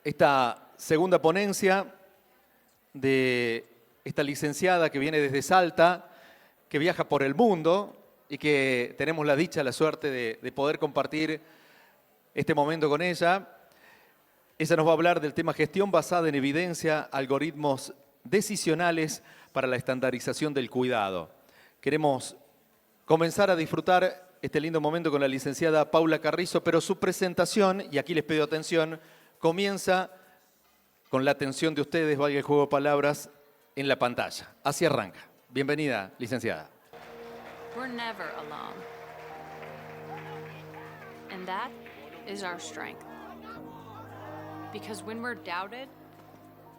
esta segunda ponencia de esta licenciada que viene desde Salta, que viaja por el mundo y que tenemos la dicha, la suerte de poder compartir este momento con ella. Ella nos va a hablar del tema gestión basada en evidencia, algoritmos decisionales para la estandarización del cuidado. Queremos comenzar a disfrutar este lindo momento con la licenciada Paula Carrizo, pero su presentación, y aquí les pido atención, comienza con la atención de ustedes, valga el juego de palabras, en la pantalla. Así arranca. Bienvenida, licenciada. We're never alone. And that is our strength. Because when we're doubted,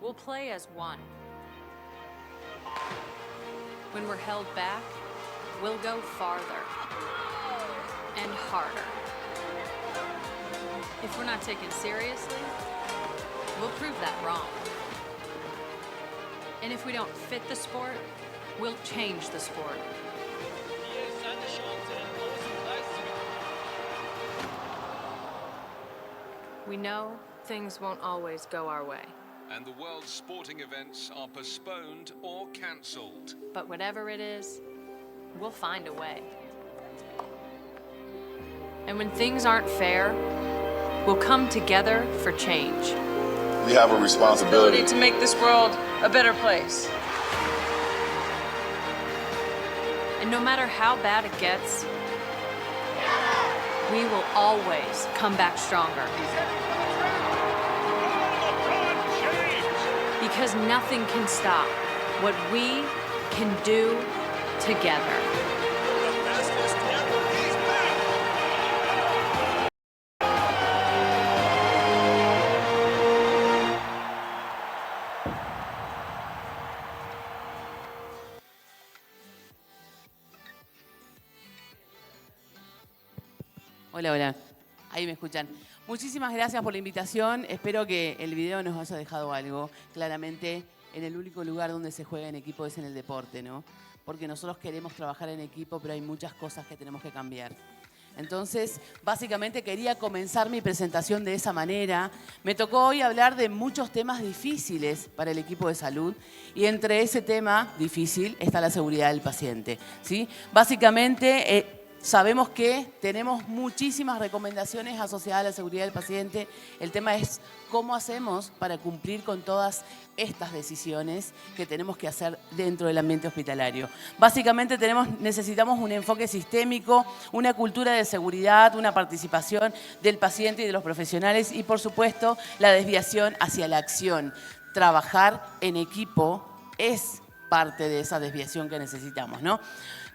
we'll play as one. When we're held back, we'll go farther and harder. If we're not taken seriously, we'll prove that wrong. And if we don't fit the sport, we'll change the sport. We know things won't always go our way. And the world's sporting events are postponed or cancelled. But whatever it is, we'll find a way. And when things aren't fair, we'll come together for change. We have a responsibility to make this world a better place. And no matter how bad it gets, we will always come back stronger. Because nothing can stop what we can do together. Hola, hola. Ahí me escuchan. Muchísimas gracias por la invitación. Espero que el video nos haya dejado algo. Claramente, en el único lugar donde se juega en equipo es en el deporte, ¿no? Porque nosotros queremos trabajar en equipo, pero hay muchas cosas que tenemos que cambiar. Entonces, básicamente quería comenzar mi presentación de esa manera. Me tocó hoy hablar de muchos temas difíciles para el equipo de salud y entre ese tema difícil está la seguridad del paciente, ¿sí? Básicamente, sabemos que tenemos muchísimas recomendaciones asociadas a la seguridad del paciente. El tema es cómo hacemos para cumplir con todas estas decisiones que tenemos que hacer dentro del ambiente hospitalario. Básicamente necesitamos un enfoque sistémico, una cultura de seguridad, una participación del paciente y de los profesionales y, por supuesto, la desviación hacia la acción. Trabajar en equipo es parte de esa desviación que necesitamos, ¿no?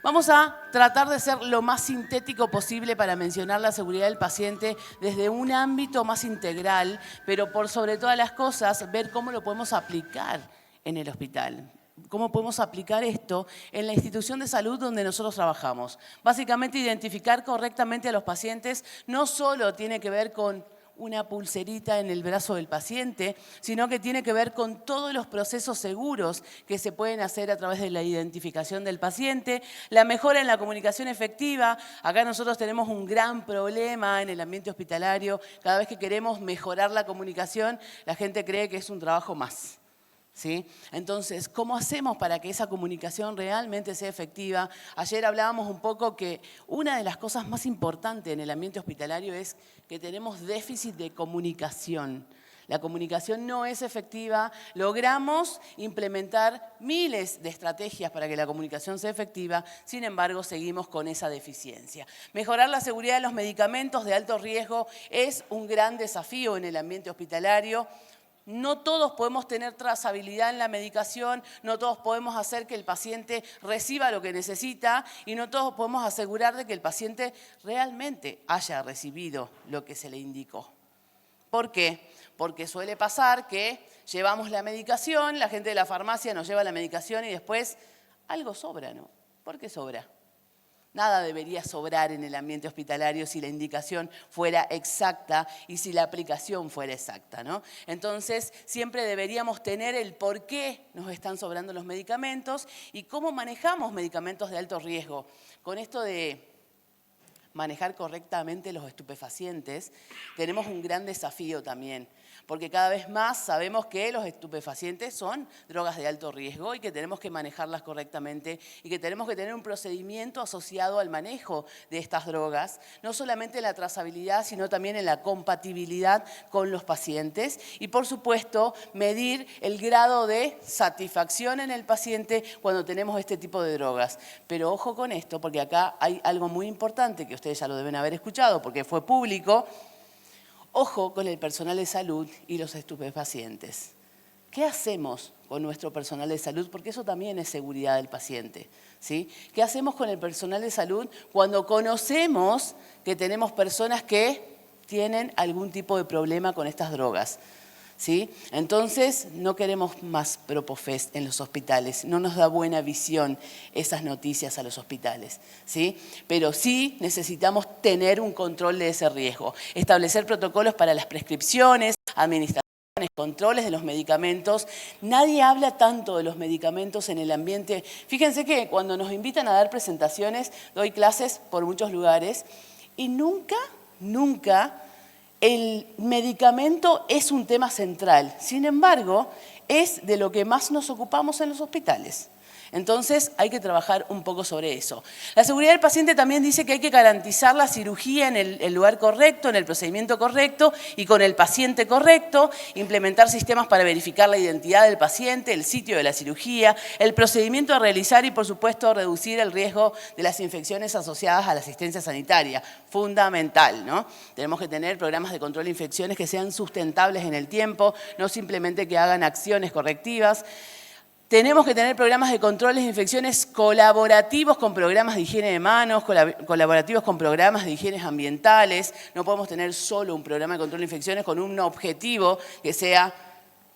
Vamos a tratar de ser lo más sintético posible para mencionar la seguridad del paciente desde un ámbito más integral, pero por sobre todas las cosas, ver cómo lo podemos aplicar en el hospital. ¿Cómo podemos aplicar esto en la institución de salud donde nosotros trabajamos? Básicamente, identificar correctamente a los pacientes no solo tiene que ver con una pulserita en el brazo del paciente, sino que tiene que ver con todos los procesos seguros que se pueden hacer a través de la identificación del paciente, la mejora en la comunicación efectiva. Acá nosotros tenemos un gran problema en el ambiente hospitalario. Cada vez que queremos mejorar la comunicación, la gente cree que es un trabajo más, ¿sí? Entonces, ¿cómo hacemos para que esa comunicación realmente sea efectiva? Ayer hablábamos un poco que una de las cosas más importantes en el ambiente hospitalario es que tenemos déficit de comunicación. La comunicación no es efectiva. Logramos implementar miles de estrategias para que la comunicación sea efectiva, sin embargo, seguimos con esa deficiencia. Mejorar la seguridad de los medicamentos de alto riesgo es un gran desafío en el ambiente hospitalario. No todos podemos tener trazabilidad en la medicación, no todos podemos hacer que el paciente reciba lo que necesita y no todos podemos asegurar de que el paciente realmente haya recibido lo que se le indicó. ¿Por qué? Porque suele pasar que llevamos la medicación, la gente de la farmacia nos lleva la medicación y después algo sobra, ¿no? ¿Por qué sobra? Nada debería sobrar en el ambiente hospitalario si la indicación fuera exacta y si la aplicación fuera exacta, ¿no? Entonces, siempre deberíamos tener el por qué nos están sobrando los medicamentos y cómo manejamos medicamentos de alto riesgo. Con esto de manejar correctamente los estupefacientes, tenemos un gran desafío también. Porque cada vez más sabemos que los estupefacientes son drogas de alto riesgo y que tenemos que manejarlas correctamente y que tenemos que tener un procedimiento asociado al manejo de estas drogas, no solamente en la trazabilidad, sino también en la compatibilidad con los pacientes y, por supuesto, medir el grado de satisfacción en el paciente cuando tenemos este tipo de drogas. Pero ojo con esto, porque acá hay algo muy importante que ustedes ya lo deben haber escuchado porque fue público. Ojo con el personal de salud y los estupefacientes. ¿Qué hacemos con nuestro personal de salud? Porque eso también es seguridad del paciente, ¿sí? ¿Qué hacemos con el personal de salud cuando conocemos que tenemos personas que tienen algún tipo de problema con estas drogas? ¿Sí? Entonces, no queremos más Propofest en los hospitales. No nos da buena visión esas noticias a los hospitales, ¿sí? Pero sí necesitamos tener un control de ese riesgo. Establecer protocolos para las prescripciones, administraciones, controles de los medicamentos. Nadie habla tanto de los medicamentos en el ambiente. Fíjense que cuando nos invitan a dar presentaciones, doy clases por muchos lugares y nunca el medicamento es un tema central. Sin embargo, es de lo que más nos ocupamos en los hospitales. Entonces, hay que trabajar un poco sobre eso. La seguridad del paciente también dice que hay que garantizar la cirugía en el lugar correcto, en el procedimiento correcto y con el paciente correcto, implementar sistemas para verificar la identidad del paciente, el sitio de la cirugía, el procedimiento a realizar y, por supuesto, reducir el riesgo de las infecciones asociadas a la asistencia sanitaria. Fundamental, ¿no? Tenemos que tener programas de control de infecciones que sean sustentables en el tiempo, no simplemente que hagan acciones correctivas. Tenemos que tener programas de controles de infecciones colaborativos con programas de higiene de manos, colaborativos con programas de higiene ambientales. No podemos tener solo un programa de control de infecciones con un objetivo que sea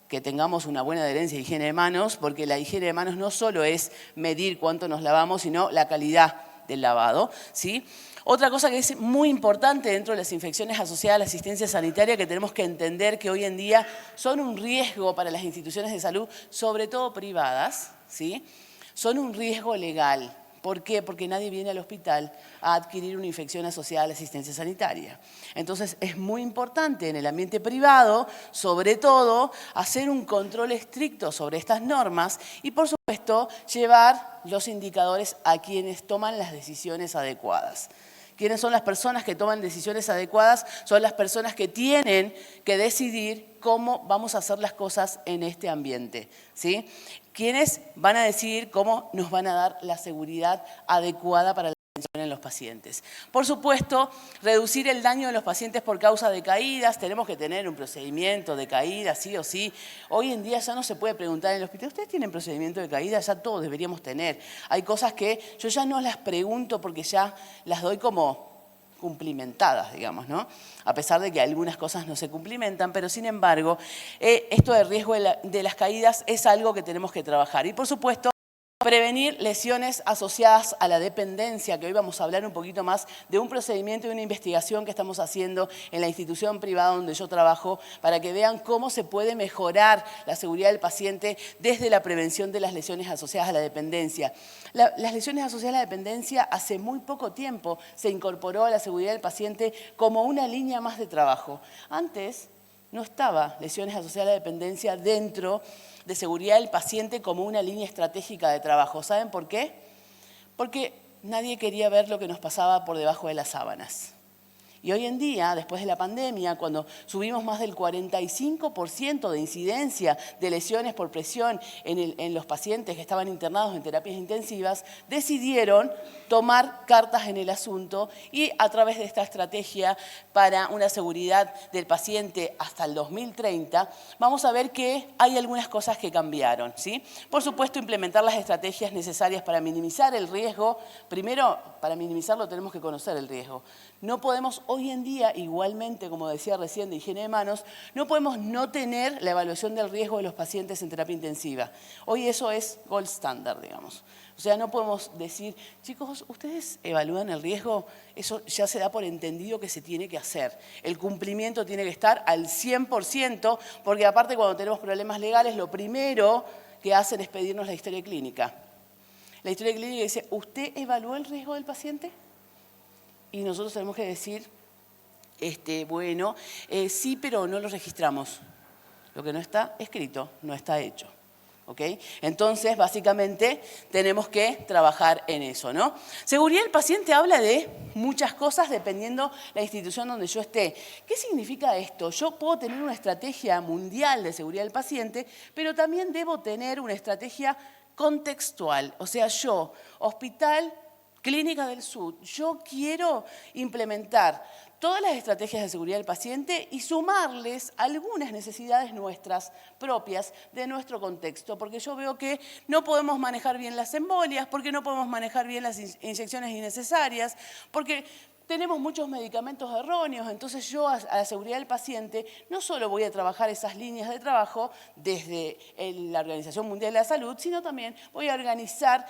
que tengamos una buena adherencia de higiene de manos, porque la higiene de manos no solo es medir cuánto nos lavamos, sino la calidad del lavado, ¿sí? Otra cosa que es muy importante dentro de las infecciones asociadas a la asistencia sanitaria que tenemos que entender que hoy en día son un riesgo para las instituciones de salud, sobre todo privadas, ¿sí? Son un riesgo legal. ¿Por qué? Porque nadie viene al hospital a adquirir una infección asociada a la asistencia sanitaria. Entonces, es muy importante en el ambiente privado, sobre todo, hacer un control estricto sobre estas normas y, por supuesto, llevar los indicadores a quienes toman las decisiones adecuadas. ¿Quiénes son las personas que toman decisiones adecuadas? Son las personas que tienen que decidir cómo vamos a hacer las cosas en este ambiente, ¿sí? ¿Quiénes van a decidir cómo nos van a dar la seguridad adecuada para la atención en los pacientes? Por supuesto, reducir el daño de los pacientes por causa de caídas. Tenemos que tener un procedimiento de caída, sí o sí. Hoy en día ya no se puede preguntar en el hospital, ¿ustedes tienen procedimiento de caída? Ya todos deberíamos tener. Hay cosas que yo ya no las pregunto porque ya las doy como cumplimentadas, digamos, ¿no? A pesar de que algunas cosas no se cumplimentan, pero sin embargo, esto de riesgo de las caídas es algo que tenemos que trabajar. Y por supuesto, prevenir lesiones asociadas a la dependencia, que hoy vamos a hablar un poquito más de un procedimiento y una investigación que estamos haciendo en la institución privada donde yo trabajo para que vean cómo se puede mejorar la seguridad del paciente desde la prevención de las lesiones asociadas a la dependencia. Las lesiones asociadas a la dependencia hace muy poco tiempo se incorporó a la seguridad del paciente como una línea más de trabajo. Antes no estaba lesiones asociadas a la dependencia dentro de seguridad del paciente como una línea estratégica de trabajo. ¿Saben por qué? Porque nadie quería ver lo que nos pasaba por debajo de las sábanas. Y hoy en día, después de la pandemia, cuando subimos más del 45% de incidencia de lesiones por presión en los pacientes que estaban internados en terapias intensivas, decidieron tomar cartas en el asunto y a través de esta estrategia para una seguridad del paciente hasta el 2030, vamos a ver que hay algunas cosas que cambiaron, ¿sí? Por supuesto, implementar las estrategias necesarias para minimizar el riesgo. Primero, para minimizarlo tenemos que conocer el riesgo. No podemos hoy en día, igualmente, como decía recién, de higiene de manos, no podemos no tener la evaluación del riesgo de los pacientes en terapia intensiva. Hoy eso es gold standard, digamos. O sea, no podemos decir, chicos, ¿ustedes evalúan el riesgo? Eso ya se da por entendido que se tiene que hacer. El cumplimiento tiene que estar al 100%, porque aparte cuando tenemos problemas legales, lo primero que hacen es pedirnos la historia clínica. La historia clínica dice, ¿usted evaluó el riesgo del paciente? Y nosotros tenemos que decir, bueno, sí, pero no lo registramos. Lo que no está escrito no está hecho. ¿Ok? Entonces, básicamente, tenemos que trabajar en eso, ¿no? Seguridad del paciente habla de muchas cosas dependiendo la institución donde yo esté. ¿Qué significa esto? Yo puedo tener una estrategia mundial de seguridad del paciente, pero también debo tener una estrategia contextual. O sea, yo, Hospital Clínica del Sur, yo quiero implementar todas las estrategias de seguridad del paciente y sumarles algunas necesidades nuestras propias de nuestro contexto, porque yo veo que no podemos manejar bien las embolias, porque no podemos manejar bien las inyecciones innecesarias, porque tenemos muchos medicamentos erróneos, entonces yo a la seguridad del paciente no solo voy a trabajar esas líneas de trabajo desde la Organización Mundial de la Salud, sino también voy a organizar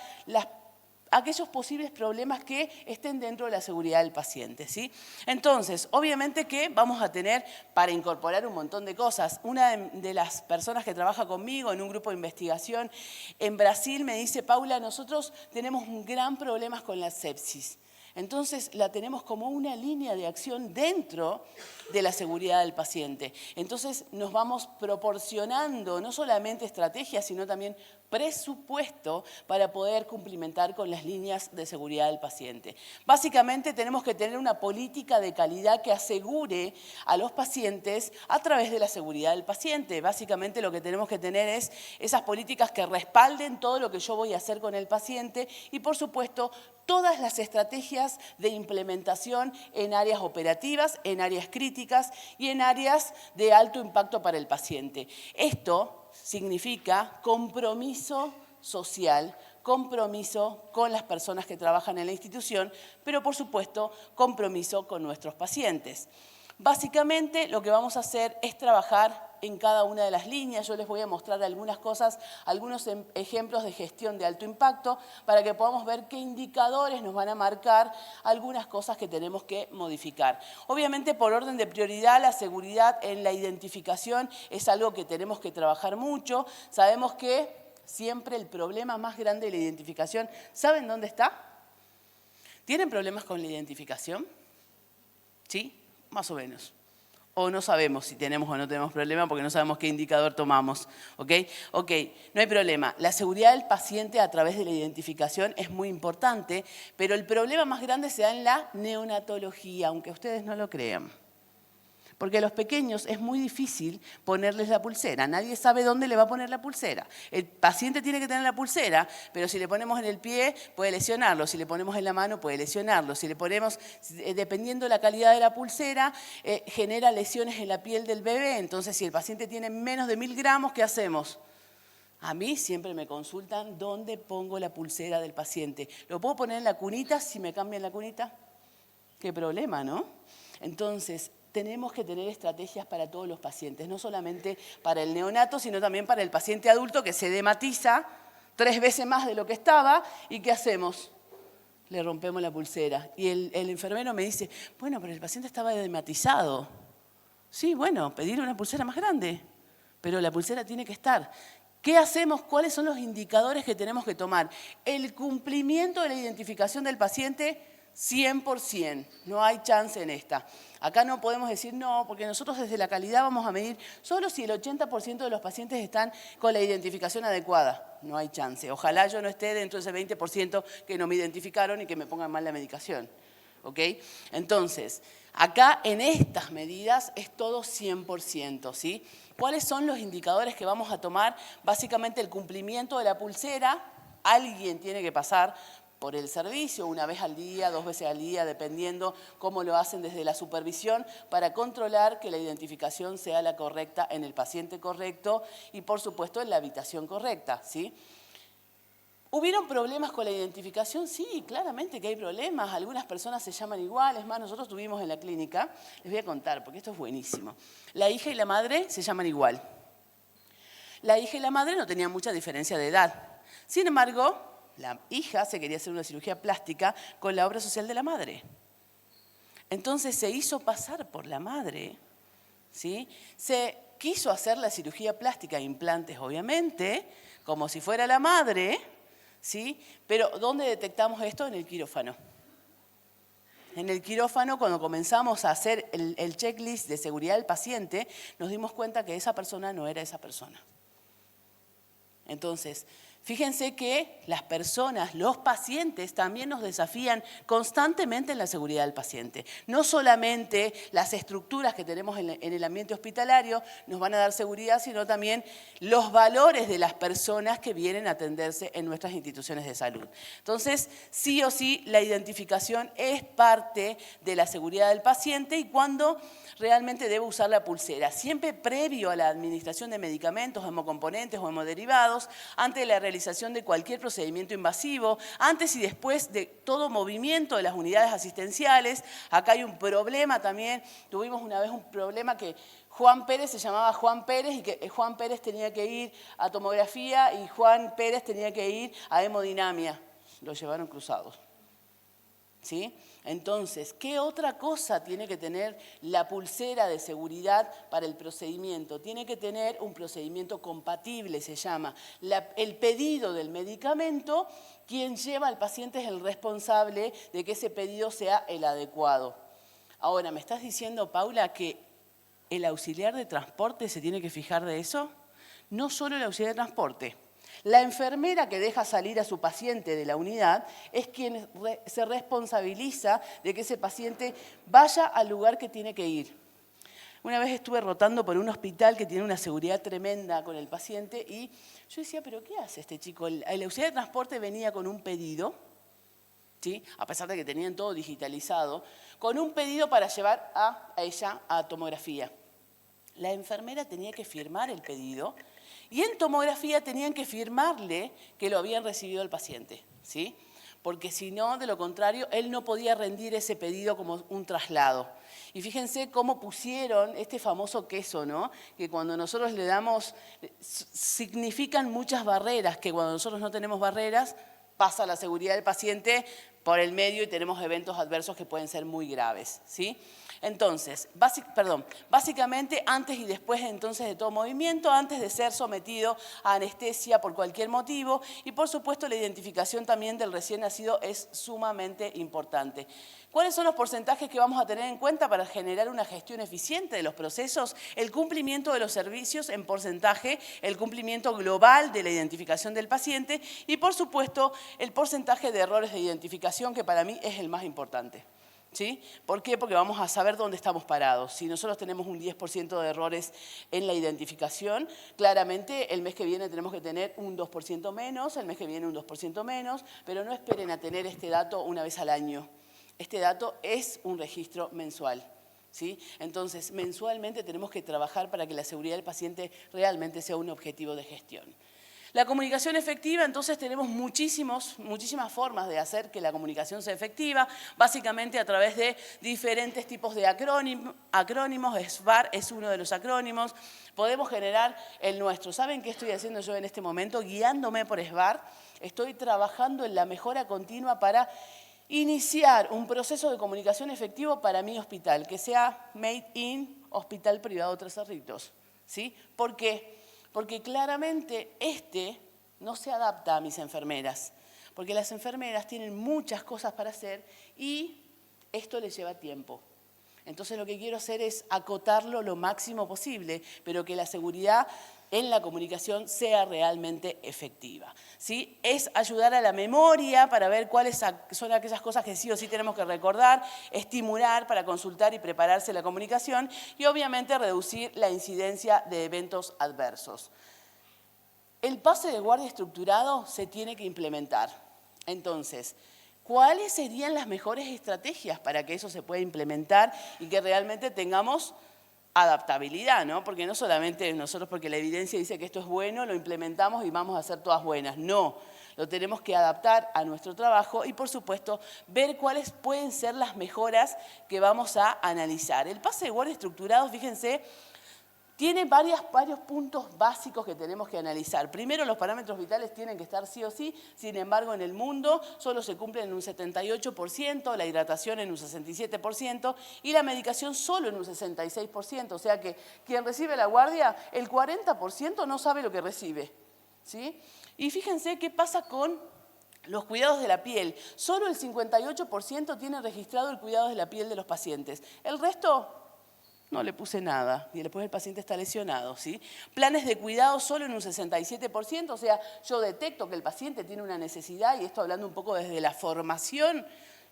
aquellos posibles problemas que estén dentro de la seguridad del paciente, ¿sí? Entonces, obviamente que vamos a tener para incorporar un montón de cosas. Una de las personas que trabaja conmigo en un grupo de investigación en Brasil me dice, Paula, nosotros tenemos un gran problema con la sepsis. Entonces, la tenemos como una línea de acción dentro de la seguridad del paciente. Entonces, nos vamos proporcionando no solamente estrategias, sino también presupuesto para poder cumplimentar con las líneas de seguridad del paciente. Básicamente, tenemos que tener una política de calidad que asegure a los pacientes a través de la seguridad del paciente. Básicamente, lo que tenemos que tener es esas políticas que respalden todo lo que yo voy a hacer con el paciente y, por supuesto, todas las estrategias de implementación en áreas operativas, en áreas críticas y en áreas de alto impacto para el paciente. Esto significa compromiso social, compromiso con las personas que trabajan en la institución, pero por supuesto compromiso con nuestros pacientes. Básicamente lo que vamos a hacer es trabajar en cada una de las líneas. Yo les voy a mostrar algunas cosas, algunos ejemplos de gestión de alto impacto para que podamos ver qué indicadores nos van a marcar algunas cosas que tenemos que modificar. Obviamente, por orden de prioridad, la seguridad en la identificación es algo que tenemos que trabajar mucho. Sabemos que siempre el problema más grande de la identificación, ¿saben dónde está? ¿Tienen problemas con la identificación? ¿Sí? Más o menos. O no sabemos si tenemos o no tenemos problema porque no sabemos qué indicador tomamos. ¿Ok? Ok, no hay problema. La seguridad del paciente a través de la identificación es muy importante, pero el problema más grande se da en la neonatología, aunque ustedes no lo crean. Porque a los pequeños es muy difícil ponerles la pulsera. Nadie sabe dónde le va a poner la pulsera. El paciente tiene que tener la pulsera, pero si le ponemos en el pie puede lesionarlo. Si le ponemos en la mano puede lesionarlo. Si le ponemos, dependiendo de la calidad de la pulsera, genera lesiones en la piel del bebé. Entonces, si el paciente tiene menos de 1000 gramos, ¿qué hacemos? A mí siempre me consultan dónde pongo la pulsera del paciente. ¿Lo puedo poner en la cunita si me cambian la cunita? Qué problema, ¿no? Entonces, tenemos que tener estrategias para todos los pacientes, no solamente para el neonato, sino también para el paciente adulto que se edematiza 3 veces más de lo que estaba. ¿Y qué hacemos? Le rompemos la pulsera. Y el enfermero me dice, bueno, pero el paciente estaba edematizado. Sí, bueno, pedir una pulsera más grande, pero la pulsera tiene que estar. ¿Qué hacemos? ¿Cuáles son los indicadores que tenemos que tomar? El cumplimiento de la identificación del paciente 100%, no hay chance en esta. Acá no podemos decir no, porque nosotros desde la calidad vamos a medir solo si el 80% de los pacientes están con la identificación adecuada. No hay chance. Ojalá yo no esté dentro de ese 20% que no me identificaron y que me pongan mal la medicación. ¿Ok? Entonces, acá en estas medidas es todo 100%, ¿sí? ¿Cuáles son los indicadores que vamos a tomar? Básicamente el cumplimiento de la pulsera. Alguien tiene que pasar por el servicio, 1 vez al día, 2 veces al día, dependiendo cómo lo hacen desde la supervisión, para controlar que la identificación sea la correcta en el paciente correcto y, por supuesto, en la habitación correcta, ¿sí? ¿Hubieron problemas con la identificación? Sí, claramente que hay problemas. Algunas personas se llaman igual. Es más, nosotros tuvimos en la clínica, les voy a contar, porque esto es buenísimo. La hija y la madre se llaman igual. La hija y la madre no tenían mucha diferencia de edad. Sin embargo, la hija se quería hacer una cirugía plástica con la obra social de la madre. Entonces se hizo pasar por la madre, ¿sí? Se quiso hacer la cirugía plástica, implantes obviamente, como si fuera la madre, ¿sí? Pero ¿dónde detectamos esto? En el quirófano. En el quirófano, cuando comenzamos a hacer el checklist de seguridad del paciente, nos dimos cuenta que esa persona no era esa persona. Entonces, fíjense que las personas, los pacientes, también nos desafían constantemente en la seguridad del paciente. No solamente las estructuras que tenemos en el ambiente hospitalario nos van a dar seguridad, sino también los valores de las personas que vienen a atenderse en nuestras instituciones de salud. Entonces, sí o sí, la identificación es parte de la seguridad del paciente y cuando realmente debe usar la pulsera. Siempre previo a la administración de medicamentos, hemocomponentes o hemoderivados, antes de la realización de cualquier procedimiento invasivo, antes y después de todo movimiento de las unidades asistenciales. Acá hay un problema también, tuvimos una vez un problema que Juan Pérez se llamaba Juan Pérez y que Juan Pérez tenía que ir a tomografía y Juan Pérez tenía que ir a hemodinamia. Lo llevaron cruzados. ¿Sí? Entonces, ¿qué otra cosa tiene que tener la pulsera de seguridad para el procedimiento? Tiene que tener un procedimiento compatible, se llama. El pedido del medicamento, quien lleva al paciente es el responsable de que ese pedido sea el adecuado. Ahora, ¿me estás diciendo, Paula, que el auxiliar de transporte se tiene que fijar de eso? No solo el auxiliar de transporte. La enfermera que deja salir a su paciente de la unidad es quien se responsabiliza de que ese paciente vaya al lugar que tiene que ir. Una vez estuve rotando por un hospital que tiene una seguridad tremenda con el paciente y yo decía, ¿pero qué hace este chico? El auxiliar de transporte venía con un pedido, ¿sí? A pesar de que tenían todo digitalizado, con un pedido para llevar a ella a tomografía. La enfermera tenía que firmar el pedido y en tomografía tenían que firmarle que lo habían recibido el paciente, ¿sí? Porque si no, de lo contrario, él no podía rendir ese pedido como un traslado. Y fíjense cómo pusieron este famoso queso, ¿no? Que cuando nosotros le damos, significan muchas barreras, que cuando nosotros no tenemos barreras, pasa la seguridad del paciente por el medio y tenemos eventos adversos que pueden ser muy graves, ¿sí? Entonces, básicamente antes y después entonces de todo movimiento, antes de ser sometido a anestesia por cualquier motivo y por supuesto la identificación también del recién nacido es sumamente importante. ¿Cuáles son los porcentajes que vamos a tener en cuenta para generar una gestión eficiente de los procesos? El cumplimiento de los servicios en porcentaje, el cumplimiento global de la identificación del paciente y por supuesto el porcentaje de errores de identificación que para mí es el más importante. ¿Sí? ¿Por qué? Porque vamos a saber dónde estamos parados. Si nosotros tenemos un 10% de errores en la identificación, claramente el mes que viene tenemos que tener un 2% menos, el mes que viene un 2% menos, pero no esperen a tener este dato una vez al año. Este dato es un registro mensual. ¿Sí? Entonces, mensualmente tenemos que trabajar para que la seguridad del paciente realmente sea un objetivo de gestión. La comunicación efectiva, entonces tenemos muchísimas formas de hacer que la comunicación sea efectiva, básicamente a través de diferentes tipos de acrónimos, SBAR es uno de los acrónimos, podemos generar el nuestro. ¿Saben qué estoy haciendo yo en este momento? Guiándome por SBAR, estoy trabajando en la mejora continua para iniciar un proceso de comunicación efectivo para mi hospital, que sea made in Hospital Privado Tres Cerritos. ¿Sí? ¿Por qué? Porque claramente no se adapta a mis enfermeras, porque las enfermeras tienen muchas cosas para hacer y esto les lleva tiempo. Entonces lo que quiero hacer es acotarlo lo máximo posible, pero que la seguridad en la comunicación sea realmente efectiva. ¿Sí? Es ayudar a la memoria para ver cuáles son aquellas cosas que sí o sí tenemos que recordar, estimular para consultar y prepararse la comunicación y obviamente reducir la incidencia de eventos adversos. El pase de guardia estructurado se tiene que implementar. Entonces, ¿cuáles serían las mejores estrategias para que eso se pueda implementar y que realmente tengamos adaptabilidad, ¿no? Porque no solamente nosotros, porque la evidencia dice que esto es bueno, lo implementamos y vamos a hacer todas buenas. No, lo tenemos que adaptar a nuestro trabajo y, por supuesto, ver cuáles pueden ser las mejoras que vamos a analizar. El pase de guardia estructurado, fíjense, tiene varios puntos básicos que tenemos que analizar. Primero, los parámetros vitales tienen que estar sí o sí, sin embargo, en el mundo solo se cumplen en un 78%, la hidratación en un 67% y la medicación solo en un 66%. O sea que quien recibe la guardia, el 40% no sabe lo que recibe. ¿Sí? Y fíjense qué pasa con Los cuidados de la piel. Solo el 58% tiene registrado el cuidado de la piel de los pacientes. El resto no le puse nada y después el paciente está lesionado, ¿sí? Planes de cuidado solo en un 67%, o sea, yo detecto que el paciente tiene una necesidad, y esto hablando un poco desde la formación,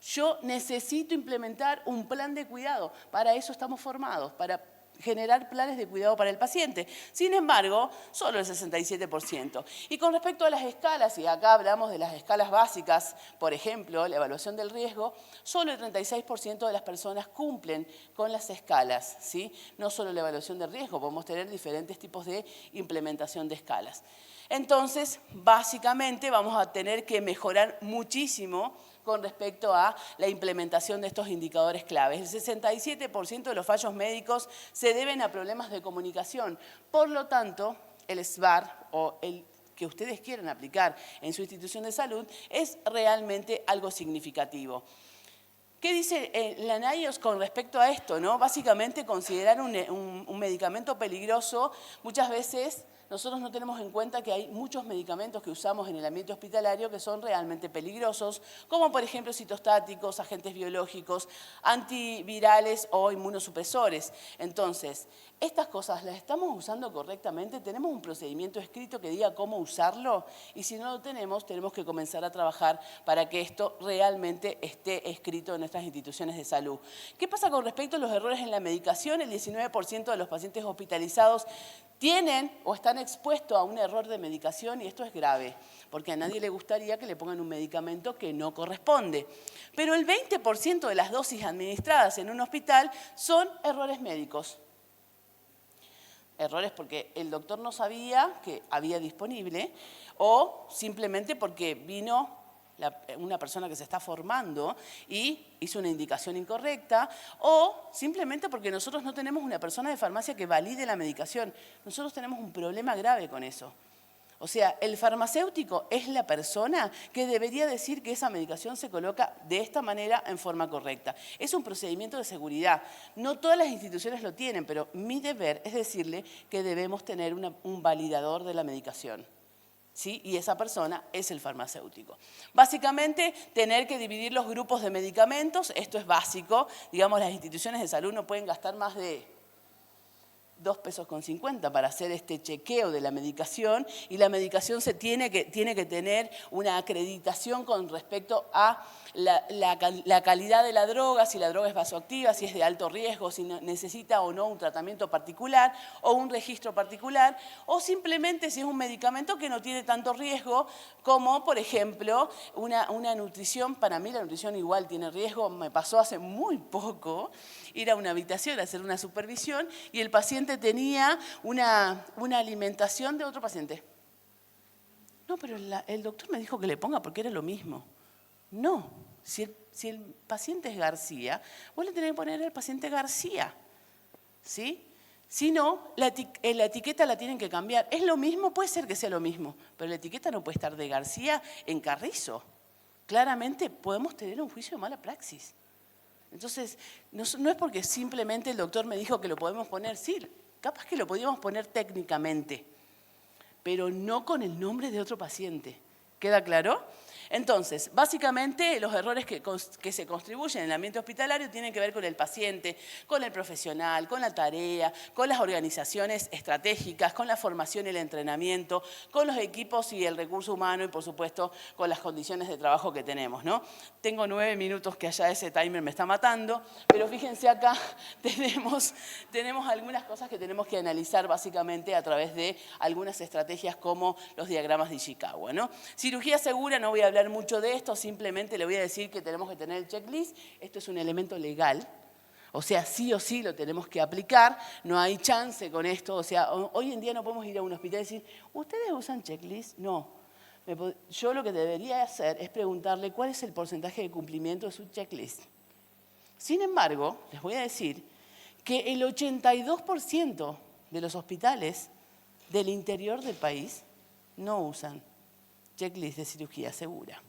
yo necesito implementar un plan de cuidado. Para eso estamos formados, para generar planes de cuidado para el paciente. Sin embargo, solo el 67%. Y con respecto a las escalas, y acá hablamos de las escalas básicas, por ejemplo, la evaluación del riesgo, solo el 36% de las personas cumplen con las escalas, ¿sí? No solo la evaluación del riesgo, podemos tener diferentes tipos de implementación de escalas. Entonces, básicamente vamos a tener que mejorar muchísimo con respecto a la implementación de estos indicadores claves. El 67% de los fallos médicos se deben a problemas de comunicación. Por lo tanto, el SBAR o el que ustedes quieran aplicar en su institución de salud es realmente algo significativo. ¿Qué dice la NIOSH con respecto a esto, ¿no? Básicamente, considerar un medicamento peligroso, muchas veces nosotros no tenemos en cuenta que hay muchos medicamentos que usamos en el ambiente hospitalario que son realmente peligrosos, como por ejemplo citostáticos, agentes biológicos, antivirales o inmunosupresores. Entonces, estas cosas las estamos usando correctamente, tenemos un procedimiento escrito que diga cómo usarlo, y si no lo tenemos, tenemos que comenzar a trabajar para que esto realmente esté escrito en nuestras instituciones de salud. ¿Qué pasa con respecto a los errores en la medicación? El 19% de los pacientes hospitalizados tienen o están expuestos a un error de medicación, y esto es grave, porque a nadie le gustaría que le pongan un medicamento que no corresponde. Pero el 20% de las dosis administradas en un hospital son errores médicos. Errores porque el doctor no sabía que había disponible, o simplemente porque vino una persona que se está formando y hizo una indicación incorrecta, o simplemente porque nosotros no tenemos una persona de farmacia que valide la medicación. Nosotros tenemos un problema grave con eso. O sea, el farmacéutico es la persona que debería decir que esa medicación se coloca de esta manera en forma correcta. Es un procedimiento de seguridad. No todas las instituciones lo tienen, pero mi deber es decirle que debemos tener un validador de la medicación, ¿sí? Y esa persona es el farmacéutico. Básicamente, tener que dividir los grupos de medicamentos, esto es básico. Digamos, las instituciones de salud no pueden gastar más de 2,50 pesos para hacer este chequeo de la medicación, y la medicación tiene que tener una acreditación con respecto a la calidad de la droga, si la droga es vasoactiva, si es de alto riesgo, si necesita o no un tratamiento particular o un registro particular, o simplemente si es un medicamento que no tiene tanto riesgo, como por ejemplo una nutrición. Para mí la nutrición igual tiene riesgo. Me pasó hace muy poco ir a una habitación a hacer una supervisión y el paciente tenía una alimentación de otro paciente. No, pero el doctor me dijo que le ponga porque era lo mismo. No, si el paciente es García, vos le tenés que poner al paciente García, ¿sí? Si no, la etiqueta la tienen que cambiar. Es lo mismo, puede ser que sea lo mismo, pero la etiqueta no puede estar de García en Carrizo. Claramente podemos tener un juicio de mala praxis. Entonces, no es porque simplemente el doctor me dijo que lo podemos poner, sí, capaz que lo podíamos poner técnicamente, pero no con el nombre de otro paciente. ¿Queda claro? Entonces, básicamente los errores que se contribuyen en el ambiente hospitalario tienen que ver con el paciente, con el profesional, con la tarea, con las organizaciones estratégicas, con la formación y el entrenamiento, con los equipos y el recurso humano y, por supuesto, con las condiciones de trabajo que tenemos, ¿no? Tengo 9 minutos que allá ese timer me está matando, pero fíjense acá tenemos algunas cosas que tenemos que analizar básicamente a través de algunas estrategias como los diagramas de Ishikawa, ¿no? Cirugía segura, no voy a hablar mucho de esto, simplemente le voy a decir que tenemos que tener el checklist. Esto es un elemento legal, o sea, sí o sí lo tenemos que aplicar, no hay chance con esto. O sea, hoy en día no podemos ir a un hospital y decir, ¿ustedes usan checklist? No. Yo lo que debería hacer es preguntarle cuál es el porcentaje de cumplimiento de su checklist. Sin embargo, les voy a decir que el 82% de los hospitales del interior del país no usan checklist de cirugía segura.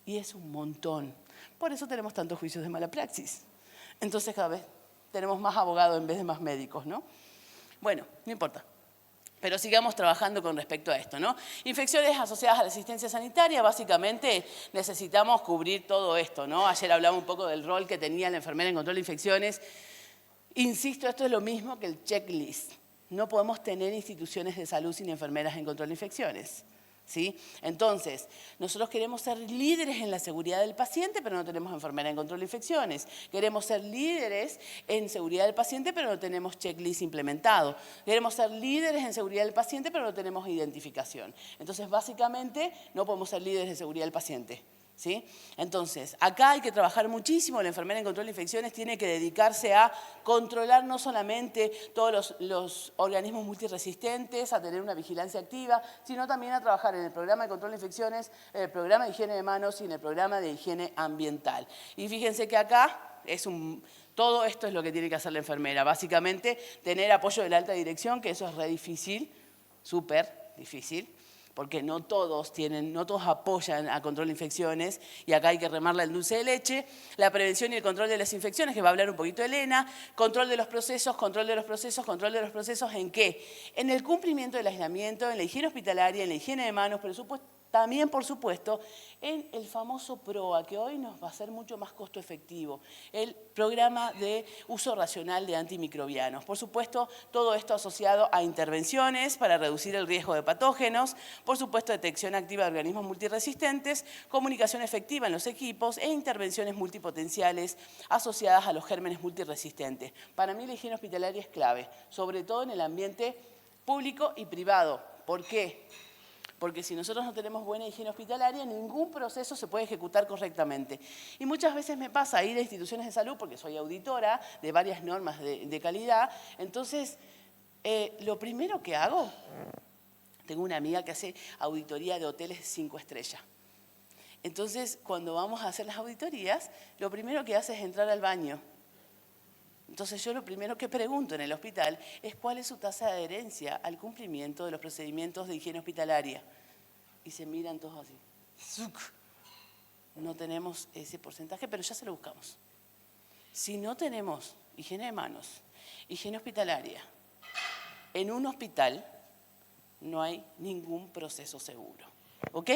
Y es un montón. Por eso tenemos tantos juicios de mala praxis. Entonces cada vez tenemos más abogados en vez de más médicos, ¿no? Bueno, no importa. Pero sigamos trabajando con respecto a esto, ¿no? Infecciones asociadas a la asistencia sanitaria, básicamente necesitamos cubrir todo esto, ¿no? Ayer hablaba un poco del rol que tenía la enfermera en control de infecciones. Insisto, esto es lo mismo que el checklist. No podemos tener instituciones de salud sin enfermeras en control de infecciones, ¿sí? Entonces, nosotros queremos ser líderes en la seguridad del paciente, pero no tenemos enfermera en control de infecciones. Queremos ser líderes en seguridad del paciente, pero no tenemos checklist implementado. Queremos ser líderes en seguridad del paciente, pero no tenemos identificación. Entonces, básicamente, no podemos ser líderes de seguridad del paciente, ¿sí? Entonces, acá hay que trabajar muchísimo. La enfermera en control de infecciones tiene que dedicarse a controlar no solamente todos los organismos multiresistentes, a tener una vigilancia activa, sino también a trabajar en el programa de control de infecciones, en el programa de higiene de manos y en el programa de higiene ambiental. Y fíjense que acá todo esto es lo que tiene que hacer la enfermera. Básicamente, tener apoyo de la alta dirección, que eso es re difícil, súper difícil, porque no todos apoyan a control de infecciones y acá hay que remarla el dulce de leche. La prevención y el control de las infecciones, que va a hablar un poquito Elena. Control de los procesos, control de los procesos, control de los procesos. ¿En qué? En el cumplimiento del aislamiento, en la higiene hospitalaria, en la higiene de manos, pero también, por supuesto, en el famoso PROA, que hoy nos va a ser mucho más costo efectivo, el programa de uso racional de antimicrobianos. Por supuesto, todo esto asociado a intervenciones para reducir el riesgo de patógenos, por supuesto, detección activa de organismos multiresistentes, comunicación efectiva en los equipos e intervenciones multipotenciales asociadas a los gérmenes multiresistentes. Para mí la higiene hospitalaria es clave, sobre todo en el ambiente público y privado. ¿Por qué? Porque si nosotros no tenemos buena higiene hospitalaria, ningún proceso se puede ejecutar correctamente. Y muchas veces me pasa ir a instituciones de salud, porque soy auditora de varias normas de calidad. Entonces, lo primero que hago, tengo una amiga que hace auditoría de hoteles 5 estrellas. Entonces, cuando vamos a hacer las auditorías, lo primero que hace es entrar al baño. Entonces yo lo primero que pregunto en el hospital es cuál es su tasa de adherencia al cumplimiento de los procedimientos de higiene hospitalaria. Y se miran todos así. No tenemos ese porcentaje, pero ya se lo buscamos. Si no tenemos higiene de manos, higiene hospitalaria, en un hospital no hay ningún proceso seguro. ¿Ok?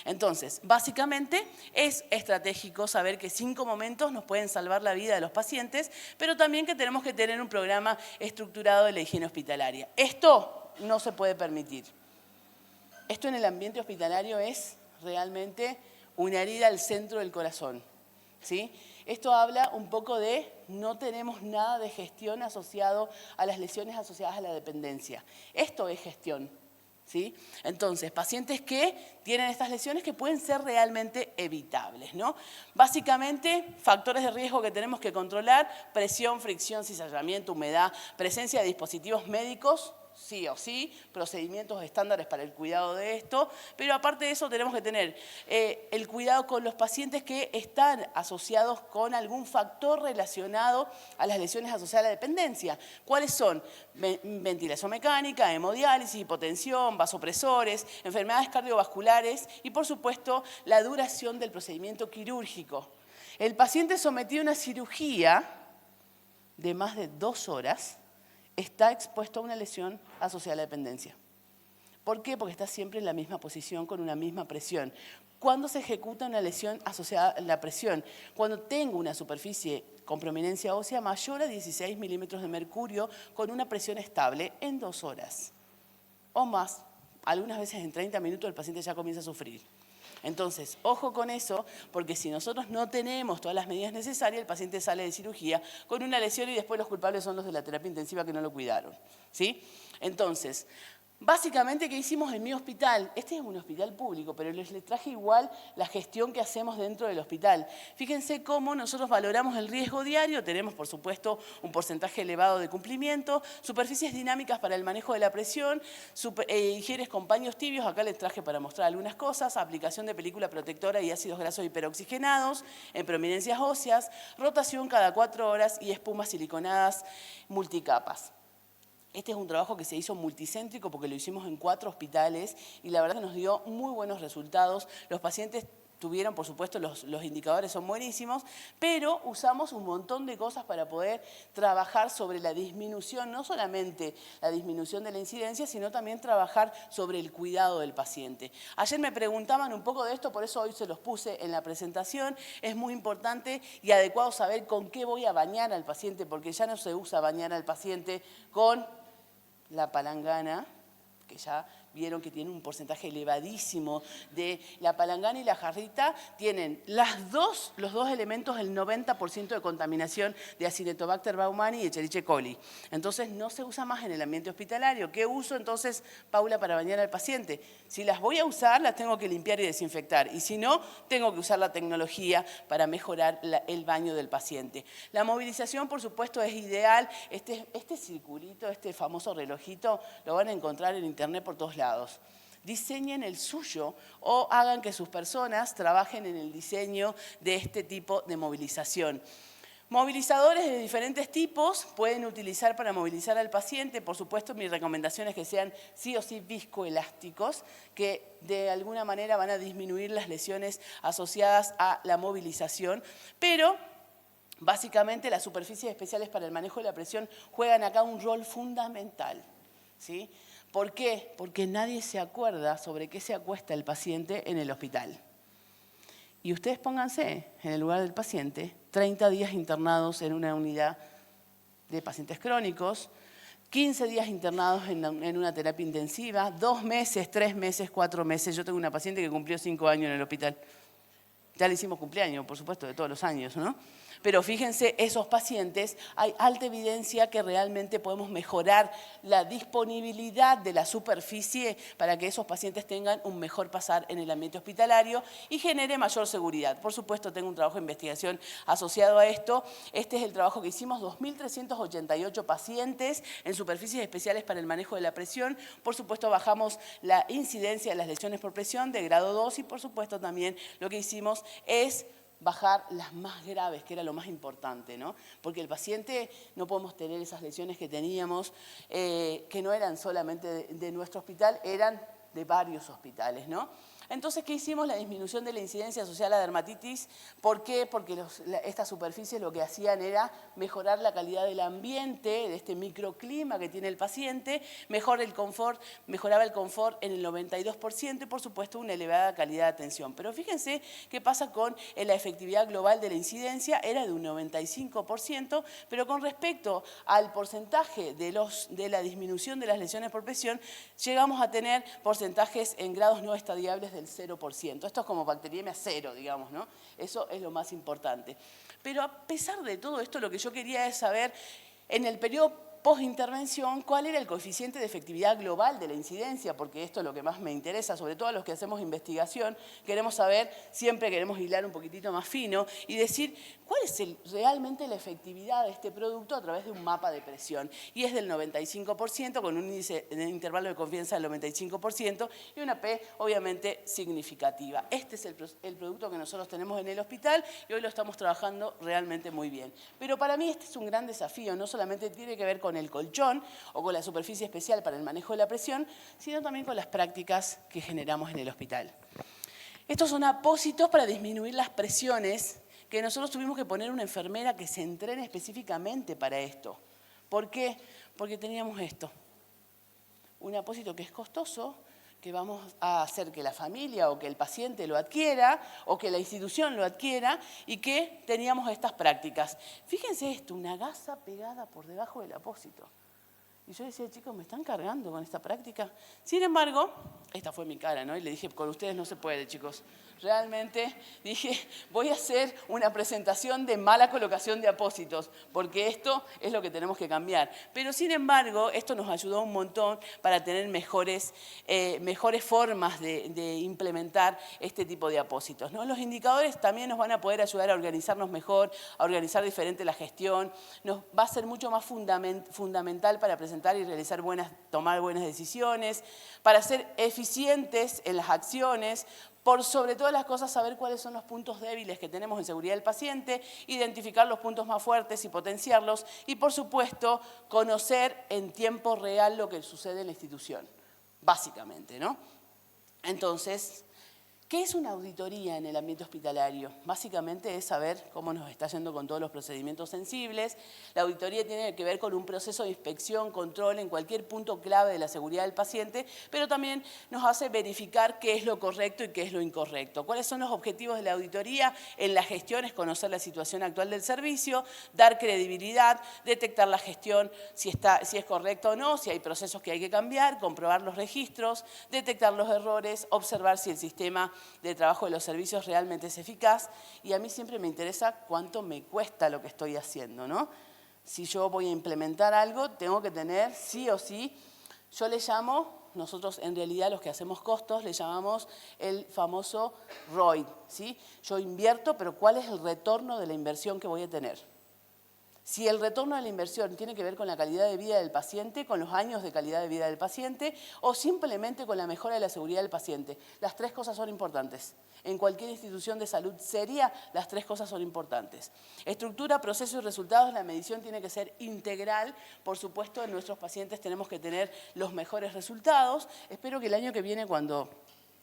Entonces, básicamente es estratégico saber que 5 momentos nos pueden salvar la vida de los pacientes, pero también que tenemos que tener un programa estructurado de la higiene hospitalaria. Esto no se puede permitir. Esto en el ambiente hospitalario es realmente una herida al centro del corazón, ¿sí? Esto habla un poco de no tenemos nada de gestión asociado a las lesiones asociadas a la dependencia. Esto es gestión. ¿Sí? Entonces, pacientes que tienen estas lesiones que pueden ser realmente evitables, ¿no? Básicamente, factores de riesgo que tenemos que controlar: presión, fricción, cizallamiento, humedad, presencia de dispositivos médicos, sí o sí, procedimientos estándares para el cuidado de esto, pero aparte de eso tenemos que tener el cuidado con los pacientes que están asociados con algún factor relacionado a las lesiones asociadas a la dependencia. ¿Cuáles son? Ventilación mecánica, hemodiálisis, hipotensión, vasopresores, enfermedades cardiovasculares y, por supuesto, la duración del procedimiento quirúrgico. El paciente sometido a una cirugía de más de 2 horas está expuesto a una lesión asociada a la dependencia. ¿Por qué? Porque está siempre en la misma posición, con una misma presión. ¿Cuándo se ejecuta una lesión asociada a la presión? Cuando tengo una superficie con prominencia ósea mayor a 16 milímetros de mercurio con una presión estable en 2 horas o más. Algunas veces en 30 minutos el paciente ya comienza a sufrir. Entonces, ojo con eso, porque si nosotros no tenemos todas las medidas necesarias, el paciente sale de cirugía con una lesión y después los culpables son los de la terapia intensiva que no lo cuidaron, ¿sí? Entonces, básicamente, ¿qué hicimos en mi hospital? Este es un hospital público, pero les traje igual la gestión que hacemos dentro del hospital. Fíjense cómo nosotros valoramos el riesgo diario. Tenemos, por supuesto, un porcentaje elevado de cumplimiento, superficies dinámicas para el manejo de la presión, higienes con paños tibios. Acá les traje para mostrar algunas cosas. Aplicación de película protectora y ácidos grasos hiperoxigenados en prominencias óseas, rotación cada 4 horas y espumas siliconadas multicapas. Este es un trabajo que se hizo multicéntrico porque lo hicimos en 4 hospitales y la verdad que nos dio muy buenos resultados. Los pacientes tuvieron, por supuesto, los indicadores son buenísimos, pero usamos un montón de cosas para poder trabajar sobre la disminución, no solamente la disminución de la incidencia, sino también trabajar sobre el cuidado del paciente. Ayer me preguntaban un poco de esto, por eso hoy se los puse en la presentación. Es muy importante y adecuado saber con qué voy a bañar al paciente, porque ya no se usa bañar al paciente con la palangana, que ya vieron que tiene un porcentaje elevadísimo de la palangana y la jarrita, tienen los dos elementos el 90% de contaminación de Acinetobacter baumannii y Escherichia coli. Entonces no se usa más en el ambiente hospitalario. ¿Qué uso entonces, Paula, para bañar al paciente? Si las voy a usar, las tengo que limpiar y desinfectar. Y si no, tengo que usar la tecnología para mejorar el baño del paciente. La movilización, por supuesto, es ideal. Este circulito, este famoso relojito, lo van a encontrar en internet por todos lados. Diseñen el suyo o hagan que sus personas trabajen en el diseño de este tipo de movilización. Movilizadores de diferentes tipos pueden utilizar para movilizar al paciente. Por supuesto, mi recomendación es que sean sí o sí viscoelásticos, que de alguna manera van a disminuir las lesiones asociadas a la movilización, pero básicamente las superficies especiales para el manejo de la presión juegan acá un rol fundamental, ¿sí? ¿Por qué? Porque nadie se acuerda sobre qué se acuesta el paciente en el hospital. Y ustedes pónganse en el lugar del paciente, 30 días internados en una unidad de pacientes crónicos, 15 días internados en una terapia intensiva, 2 meses, 3 meses, 4 meses. Yo tengo una paciente que cumplió 5 años en el hospital. Ya le hicimos cumpleaños, por supuesto, de todos los años, ¿no? Pero fíjense, esos pacientes, hay alta evidencia que realmente podemos mejorar la disponibilidad de la superficie para que esos pacientes tengan un mejor pasar en el ambiente hospitalario y genere mayor seguridad. Por supuesto, tengo un trabajo de investigación asociado a esto. Este es el trabajo que hicimos, 2.388 pacientes en superficies especiales para el manejo de la presión. Por supuesto, bajamos la incidencia de las lesiones por presión de grado 2 y, por supuesto, también lo que hicimos es bajar las más graves, que era lo más importante, ¿no? Porque el paciente, no podemos tener esas lesiones que teníamos, que no eran solamente de nuestro hospital, eran de varios hospitales, ¿no? Entonces, ¿qué hicimos? La disminución de la incidencia asociada a la dermatitis. ¿Por qué? Porque estas superficies lo que hacían era mejorar la calidad del ambiente, de este microclima que tiene el paciente, mejoraba el confort en el 92% y, por supuesto, una elevada calidad de atención. Pero fíjense qué pasa con la efectividad global de la incidencia, era de un 95%, pero con respecto al porcentaje de la disminución de las lesiones por presión, llegamos a tener porcentajes en grados no estadiables del 0%. Esto es como bacteriemia cero, digamos, ¿no? Eso es lo más importante. Pero a pesar de todo esto, lo que yo quería es saber, en el periodo post-intervención, cuál era el coeficiente de efectividad global de la incidencia, porque esto es lo que más me interesa, sobre todo a los que hacemos investigación, queremos saber, siempre queremos hilar un poquitito más fino y decir cuál es realmente la efectividad de este producto a través de un mapa de presión. Y es del 95%, con un índice en intervalo de confianza del 95% y una P, obviamente, significativa. Este es el producto que nosotros tenemos en el hospital y hoy lo estamos trabajando realmente muy bien. Pero para mí este es un gran desafío, no solamente tiene que ver con el colchón o con la superficie especial para el manejo de la presión, sino también con las prácticas que generamos en el hospital. Estos son apósitos para disminuir las presiones que nosotros tuvimos que poner una enfermera que se entrene específicamente para esto. ¿Por qué? Porque teníamos esto, un apósito que es costoso, que vamos a hacer que la familia o que el paciente lo adquiera o que la institución lo adquiera y que teníamos estas prácticas. Fíjense esto, una gasa pegada por debajo del apósito. Y yo decía, chicos, ¿me están cargando con esta práctica? Sin embargo, esta fue mi cara, ¿no? Y le dije, con ustedes no se puede, chicos. Realmente dije, voy a hacer una presentación de mala colocación de apósitos, porque esto es lo que tenemos que cambiar. Pero sin embargo, esto nos ayudó un montón para tener mejores formas de implementar este tipo de apósitos, ¿no? Los indicadores también nos van a poder ayudar a organizarnos mejor, a organizar diferente la gestión. Nos va a ser mucho más fundamental para presentar y realizar tomar buenas decisiones, para ser eficientes en las acciones, por sobre todas las cosas saber cuáles son los puntos débiles que tenemos en seguridad del paciente, identificar los puntos más fuertes y potenciarlos y, por supuesto, conocer en tiempo real lo que sucede en la institución, básicamente, ¿no? Entonces, ¿Qué es una auditoría en el ambiente hospitalario? Básicamente es saber cómo nos está yendo con todos los procedimientos sensibles. La auditoría tiene que ver con un proceso de inspección, control en cualquier punto clave de la seguridad del paciente, pero también nos hace verificar qué es lo correcto y qué es lo incorrecto. ¿Cuáles son los objetivos de la auditoría? En la gestión es conocer la situación actual del servicio, dar credibilidad, detectar la gestión si es correcta o no, si hay procesos que hay que cambiar, comprobar los registros, detectar los errores, observar si el sistema de trabajo de los servicios realmente es eficaz, y a mí siempre me interesa cuánto me cuesta lo que estoy haciendo, ¿no? Si yo voy a implementar algo, tengo que tener sí o sí, yo le llamo, nosotros en realidad los que hacemos costos le llamamos el famoso ROI, ¿sí? Yo invierto, pero ¿cuál es el retorno de la inversión que voy a tener? Si el retorno de la inversión tiene que ver con la calidad de vida del paciente, con los años de calidad de vida del paciente, o simplemente con la mejora de la seguridad del paciente. Las tres cosas son importantes. En cualquier institución de salud seria, las tres cosas son importantes. Estructura, proceso y resultados, la medición tiene que ser integral. Por supuesto, en nuestros pacientes tenemos que tener los mejores resultados. Espero que el año que viene, cuando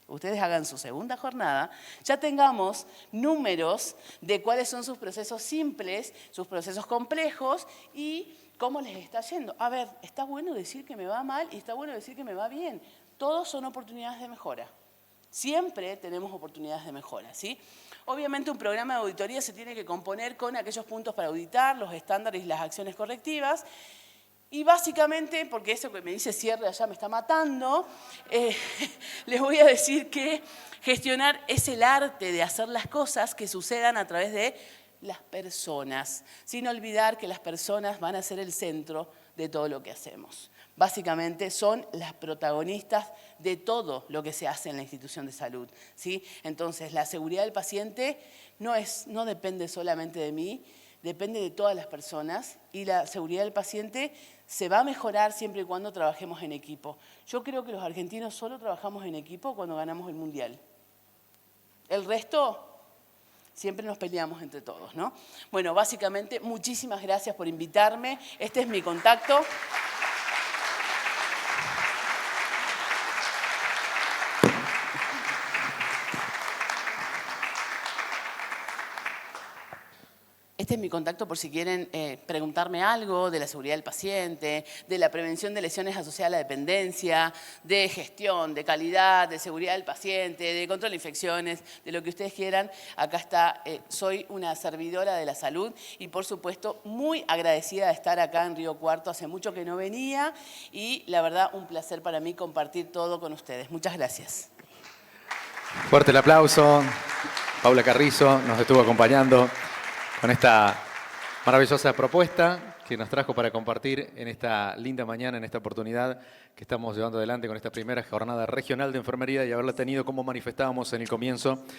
ustedes hagan su segunda jornada, ya tengamos números de cuáles son sus procesos simples, sus procesos complejos y cómo les está yendo. A ver, está bueno decir que me va mal y está bueno decir que me va bien. Todos son oportunidades de mejora. Siempre tenemos oportunidades de mejora, ¿sí? Obviamente un programa de auditoría se tiene que componer con aquellos puntos para auditar, los estándares y las acciones correctivas. Y básicamente, porque eso que me dice cierre allá me está matando, les voy a decir que gestionar es el arte de hacer las cosas que sucedan a través de las personas, sin olvidar que las personas van a ser el centro de todo lo que hacemos. Básicamente son las protagonistas de todo lo que se hace en la institución de salud, ¿sí? Entonces, la seguridad del paciente no depende solamente de mí, depende de todas las personas, y la seguridad del paciente se va a mejorar siempre y cuando trabajemos en equipo. Yo creo que los argentinos solo trabajamos en equipo cuando ganamos el Mundial. El resto, siempre nos peleamos entre todos, ¿no? Bueno, básicamente, muchísimas gracias por invitarme. Este es mi contacto. Este es mi contacto por si quieren preguntarme algo de la seguridad del paciente, de la prevención de lesiones asociadas a la dependencia, de gestión, de calidad, de seguridad del paciente, de control de infecciones, de lo que ustedes quieran. Acá está, soy una servidora de la salud y por supuesto muy agradecida de estar acá en Río Cuarto. Hace mucho que no venía y la verdad un placer para mí compartir todo con ustedes. Muchas gracias. Fuerte el aplauso. Paula Carrizo nos estuvo acompañando con esta maravillosa propuesta que nos trajo para compartir en esta linda mañana, en esta oportunidad que estamos llevando adelante con esta primera jornada regional de enfermería y haberla tenido, como manifestábamos en el comienzo,